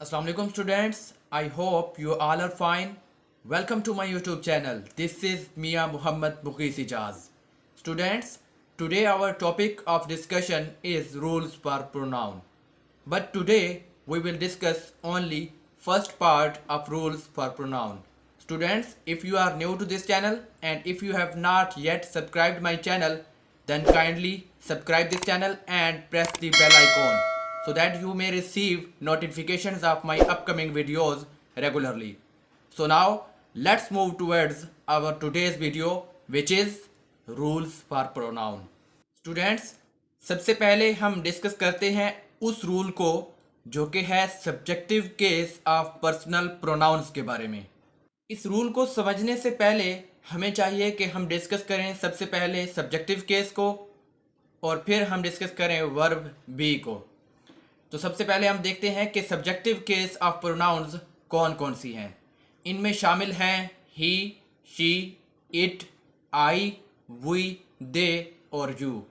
Assalamu alaikum students. I hope you all are fine. Welcome to my YouTube channel. This is Mia Muhammad Mughisi Jaz. Students, today our topic of discussion is rules for pronoun. But today we will discuss only first part of rules for pronoun. Students, if you are new to this channel and if you have not yet subscribed my channel, then kindly subscribe this channel and press the bell icon so that you may receive notifications of my upcoming videos regularly. So now let's move towards our today's video, which is rules for pronoun. Students, सबसे पहले हम discuss करते हैं उस rule को जो कि है subjective case of personal pronouns के बारे में। इस रूल को समझने से पहले हमें चाहिए कि हम डिस्कस करें सबसे पहले सब्जेक्टिव केस को और फिर हम डिस्कस करें वर्ब बी को। तो सबसे पहले हम देखते हैं कि सब्जेक्टिव केस ऑफ प्रोनाउंस कौन कौन सी हैं। इनमें शामिल हैं he, she, it, I, we, they और यू।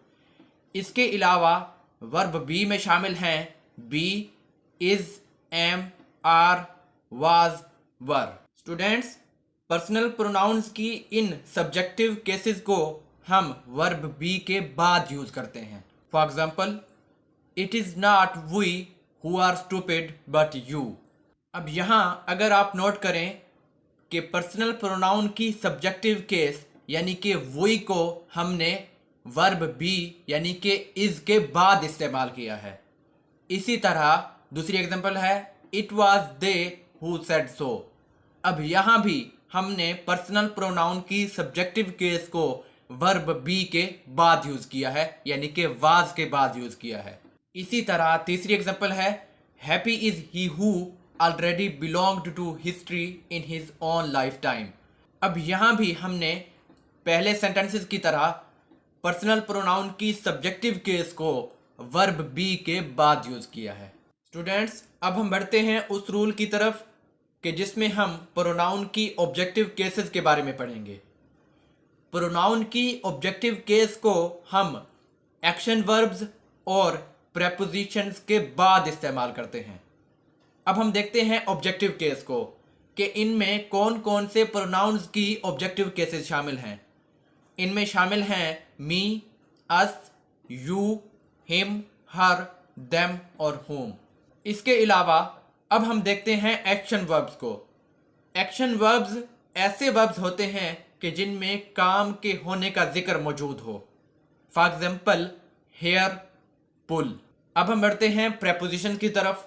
इसके अलावा वर्ब बी में शामिल हैं be, is, am, are, was, were. Students, personal pronouns की इन सब्जेक्टिव केसेस को हम वर्ब बी के बाद यूज करते हैं। For example, it is not we who are stupid but you. अब यहाँ अगर आप नोट करें कि पर्सनल प्रोनाउन की सब्जेक्टिव केस यानी कि वी को हमने वर्ब बी यानी कि इज के बाद इस्तेमाल किया है। इसी तरह दूसरी एग्जांपल है it was they who said so. अब यहाँ भी हमने पर्सनल प्रोनाउन की सब्जेक्टिव केस को वर्ब बी के बाद यूज किया है यानी कि वाज के बाद यूज किया है। इसी तरह तीसरी एग्जांपल है happy is he who already belonged to history in his own lifetime. अब यहाँ भी हमने पहले सेंटेंसेस की तरह पर्सनल प्रोनाउन की सब्जेक्टिव केस को वर्ब बी के बाद यूज किया है। स्टूडेंट्स, अब हम बढ़ते हैं उस रूल की तरफ कि जिसमें हम प्रोनाउन की ऑब्जेक्टिव केसेस के बारे में पढ़ेंगे। प्रोनाउन की ऑब्जेक्टिव केस को हम एक्शन वर्ब्स और प्रेपोजिशंस के बाद इस्तेमाल करते हैं। अब हम देखते हैं ऑब्जेक्टिव केस को कि इनमें कौन कौन से प्रोनाउंस की ऑब्जेक्टिव केसेस शामिल हैं। इनमें शामिल हैं मी, अस, यू, हिम, हर, देम और होम। इसके अलावा अब हम देखते हैं एक्शन वर्ब्स को। एक्शन वर्ब्स ऐसे वर्ब्स होते हैं कि जिनमें काम के होने का जिक्र मौजूद हो। फॉर एग्जाम्पल, हेयर, पुल। अब हम बढ़ते हैं प्रेपोजिशन की तरफ।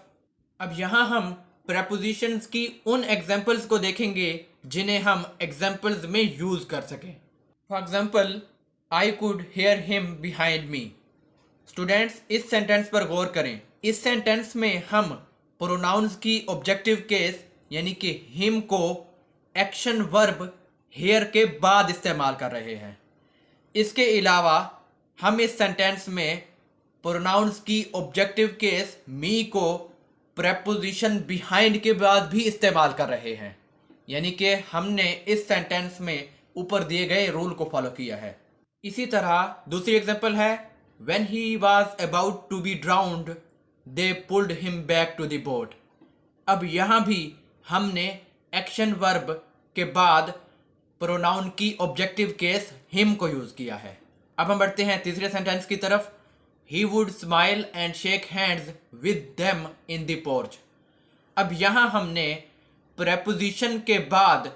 अब यहाँ हम प्रेपोजिशंस की उन एग्जाम्पल्स को देखेंगे जिन्हें हम एग्जाम्पल्स में यूज कर सकें। For example, I could hair him behind me. Students, इस सेंटेंस पर गौर करें। इस सेंटेंस में हम प्रोनाउंस की ऑब्जेक्टिव केस यानी कि हिम को एक्शन वर्ब हेयर के बाद इस्तेमाल कर रहे हैं। इसके अलावा हम इस सेंटेंस में प्रोनाउंस की ऑब्जेक्टिव केस मी को प्रेपोजिशन बिहाइंड के बाद भी इस्तेमाल कर रहे हैं। यानी कि हमने इस सेंटेंस में ऊपर दिए गए रूल को फॉलो किया है। इसी तरह दूसरी एग्जांपल है when he was about to be drowned they pulled him back to the boat. अब यहाँ भी हमने एक्शन वर्ब के बाद प्रोनाउन की ऑब्जेक्टिव केस हिम को यूज किया है। अब हम बढ़ते हैं तीसरे सेंटेंस की तरफ। He would smile and shake hands with them in the porch। अब यहाँ हमने प्रेपोजिशन के बाद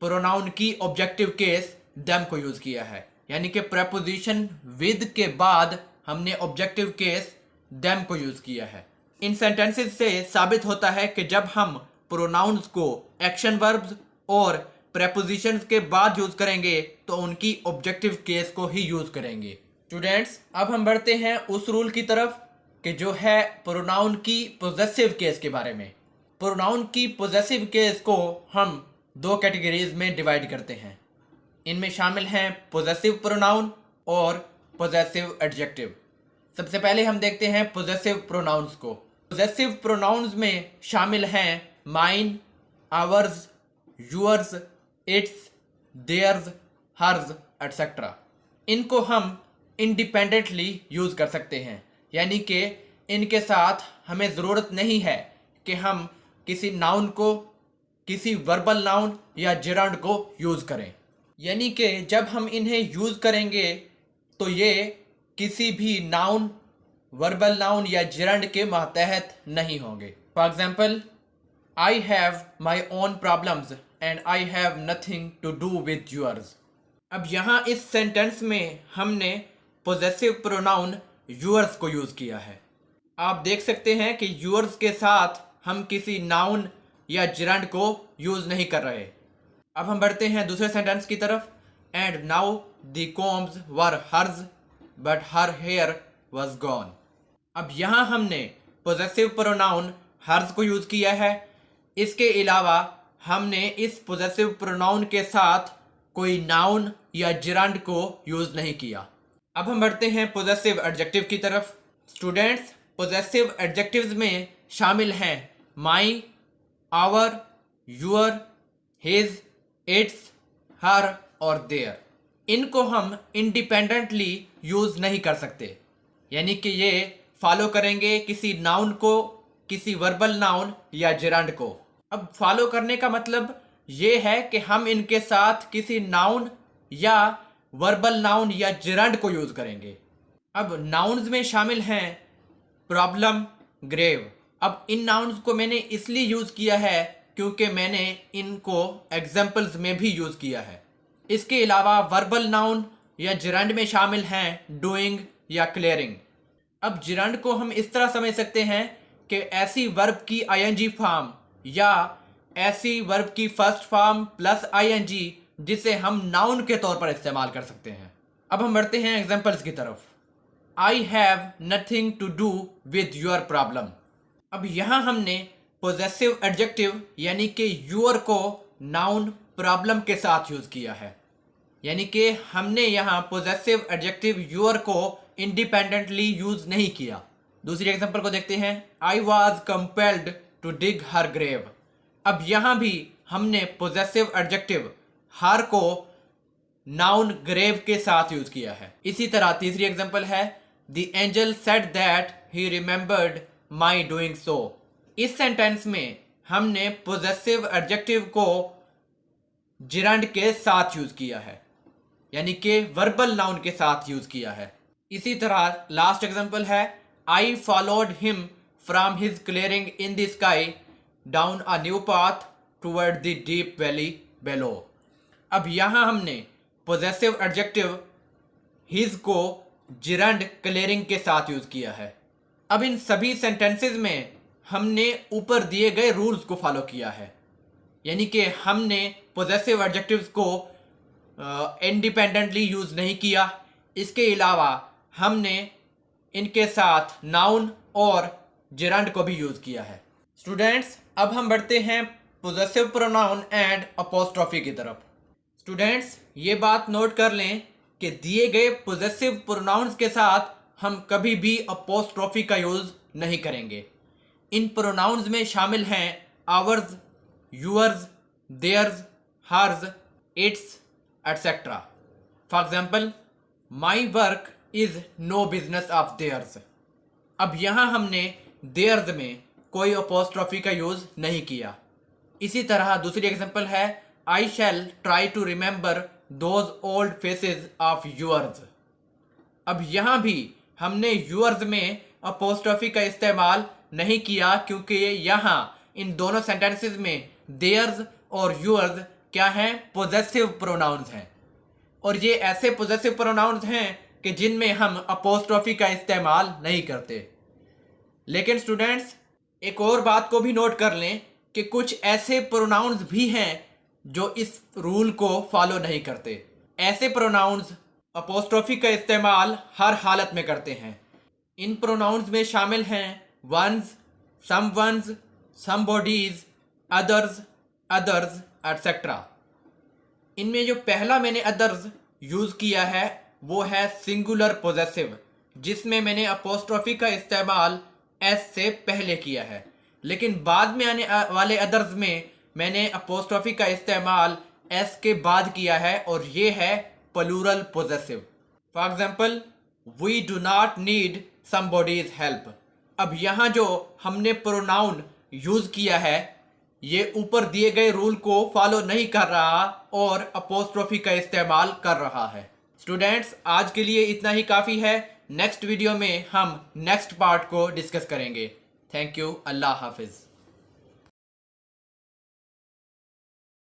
प्रोनाउन की ऑब्जेक्टिव केस them को यूज किया है। यानी कि प्रेपोजिशन with के बाद हमने ऑब्जेक्टिव केस them को यूज किया है। इन सेंटेंसेस से साबित होता है कि जब हम प्रोनाउंस को एक्शन वर्ब्स और प्रेपोजिशंस के बाद यूज करेंगे तो उनकी ऑब्जेक्टिव केस को ही यूज करेंगे। स्टूडेंट्स, अब हम बढ़ते हैं उस रूल की तरफ कि जो है प्रोनाउन की पोजेसिव केस के बारे में। प्रोनाउन की पोजेसिव केस को हम दो कैटेगरीज में डिवाइड करते हैं। इनमें शामिल हैं पोजेसिव प्रोनाउन और पोजेसिव एडजेक्टिव। सबसे पहले हम देखते हैं पोजेसिव प्रोनाउंस को। पोजेसिव प्रोनाउंस में शामिल हैं mine, ours, yours, its, theirs, hers etcetera. इनको हम इंडिपेंडेंटली यूज़ कर सकते हैं, यानी कि इनके साथ हमें ज़रूरत नहीं है कि हम किसी नाउन को, किसी वर्बल नाउन या जेरांड को यूज़ करें। यानी कि जब हम इन्हें यूज़ करेंगे तो ये किसी भी नाउन, वर्बल नाउन या जेरांड के मातहत नहीं होंगे। For example, I have my own problems and I have nothing to do with yours. अब यहाँ इस सेंटेंस में हमने पोजेसिव प्रोनाउन यूअर्स को यूज़ किया है। आप देख सकते हैं कि यूअर्स के साथ हम किसी नाउन या जेरांड को यूज़ नहीं कर रहे। अब हम बढ़ते हैं दूसरे सेंटेंस की तरफ। And now the combs were hers but her hair was gone. अब यहाँ हमने पोजेसिव प्रोनाउन हर्ज को यूज़ किया है। इसके अलावा हमने इस पोजेसिव प्रोनाउन के साथ कोई नाउन या जेरांड को यूज़ नहीं किया। अब हम बढ़ते हैं पोजेसिव एडजेक्टिव की तरफ। स्टूडेंट्स, पोजेसिव एडजेक्टिव्स में शामिल हैं माई, आवर, यूअर, हिज, इट्स, हर और देयर। इनको हम इंडिपेंडेंटली यूज़ नहीं कर सकते, यानी कि ये फॉलो करेंगे किसी नाउन को, किसी वर्बल नाउन या जेरांड को। अब फॉलो करने का मतलब ये है कि हम इनके साथ किसी नाउन या वर्बल नाउन या जेरांड को यूज़ करेंगे। अब नाउन्स में शामिल हैं प्रॉब्लम, ग्रेव। अब इन नाउन्स को मैंने इसलिए यूज़ किया है क्योंकि मैंने इनको एग्जाम्पल्स में भी यूज़ किया है। इसके अलावा वर्बल नाउन या जेरांड में शामिल हैं डूइंग या क्लियरिंग। अब जेरांड को हम इस तरह समझ सकते हैं कि ऐसी वर्ब की आईएनजी फॉर्म या ऐसी वर्ब की फर्स्ट फॉर्म प्लस आईएनजी जिसे हम नाउन के तौर पर इस्तेमाल कर सकते हैं। अब हम बढ़ते हैं एग्जाम्पल्स की तरफ। I have nothing to do with your problem. अब यहाँ हमने पोजेसिव एडजेक्टिव यानी कि यूअर को नाउन प्रॉब्लम के साथ यूज़ किया है, यानी कि हमने यहाँ पोजेसिव एडजेक्टिव यूअर को इंडिपेंडेंटली यूज़ नहीं किया। दूसरी एग्जाम्पल को देखते हैं। I was compelled to dig her grave. अब यहाँ भी हमने पोजेसिव एडजेक्टिव हर को नाउन ग्रेव के साथ यूज़ किया है। इसी तरह तीसरी एग्जाम्पल है the angel said that he remembered my doing so. इस सेंटेंस में हमने पोजेसिव एडजेक्टिव को जेरांड के साथ यूज़ किया है, यानी कि वर्बल नाउन के साथ यूज़ किया है। इसी तरह लास्ट एग्जाम्पल है I followed him from his clearing in the sky down a new path toward the deep valley below. अब यहाँ हमने पोजेसिव एडजेक्टिव हिज को जेरांड क्लियरिंग के साथ यूज़ किया है। अब इन सभी सेंटेंसेस में हमने ऊपर दिए गए रूल्स को फॉलो किया है, यानी कि हमने पोजेसिव एडजेक्टिव्स को इंडिपेंडेंटली यूज़ नहीं किया। इसके अलावा हमने इनके साथ नाउन और जेरांड को भी यूज़ किया है। स्टूडेंट्स, अब हम बढ़ते हैं पोजेसिव प्रोनाउन एंड अपोस्ट्रोफी की तरफ। स्टूडेंट्स, ये बात नोट कर लें कि दिए गए पोजेसिव प्रोनाउंस के साथ हम कभी भी अपोस्ट्रोफी का यूज़ नहीं करेंगे। इन प्रोनाउंस में शामिल हैं ours, yours, theirs, hers, its, etcetera. For example, my work is no business of theirs. अब यहाँ हमने देयर्स में कोई अपोस्ट्रोफी का यूज़ नहीं किया। इसी तरह दूसरी एग्जाम्पल है I shall try to remember those old faces of yours. अब यहाँ भी हमने यूअर्स में अपोस्ट्रोफी का इस्तेमाल नहीं किया क्योंकि यहाँ इन दोनों सेंटेंसेस में देयर्स और यूअर्स क्या हैं, पोजेसिव प्रोनाउंस हैं, और ये ऐसे पोजेसिव प्रोनाउंस हैं कि जिनमें हम अपोस्ट्रोफी का इस्तेमाल नहीं करते। लेकिन स्टूडेंट्स, एक और बात को भी नोट कर लें कि कुछ ऐसे प्रोनाउंस भी हैं जो इस रूल को फॉलो नहीं करते। ऐसे प्रोनाउंस अपोस्ट्रोफी का इस्तेमाल हर हालत में करते हैं। इन प्रोनाउंस में शामिल हैं ones, some ones, some bodies, others, others, etcetera. इनमें जो पहला मैंने अदर्स यूज़ किया है वो है सिंगुलर पोजेसिव, जिसमें मैंने अपोस्ट्रोफी का इस्तेमाल एस से पहले किया है, लेकिन बाद में आने वाले अदर्स में मैंने अपोस्ट्रोफी का इस्तेमाल एस के बाद किया है, और ये है plural possessive. For example, we do not need somebody's help. अब यहाँ जो हमने प्रोनाउन यूज़ किया है ये ऊपर दिए गए रूल को फॉलो नहीं कर रहा और अपोस्ट्रोफी का इस्तेमाल कर रहा है। स्टूडेंट्स, आज के लिए इतना ही काफ़ी है। नेक्स्ट वीडियो में हम नेक्स्ट पार्ट को डिस्कस करेंगे। Thank you. अल्लाह हाफिज़।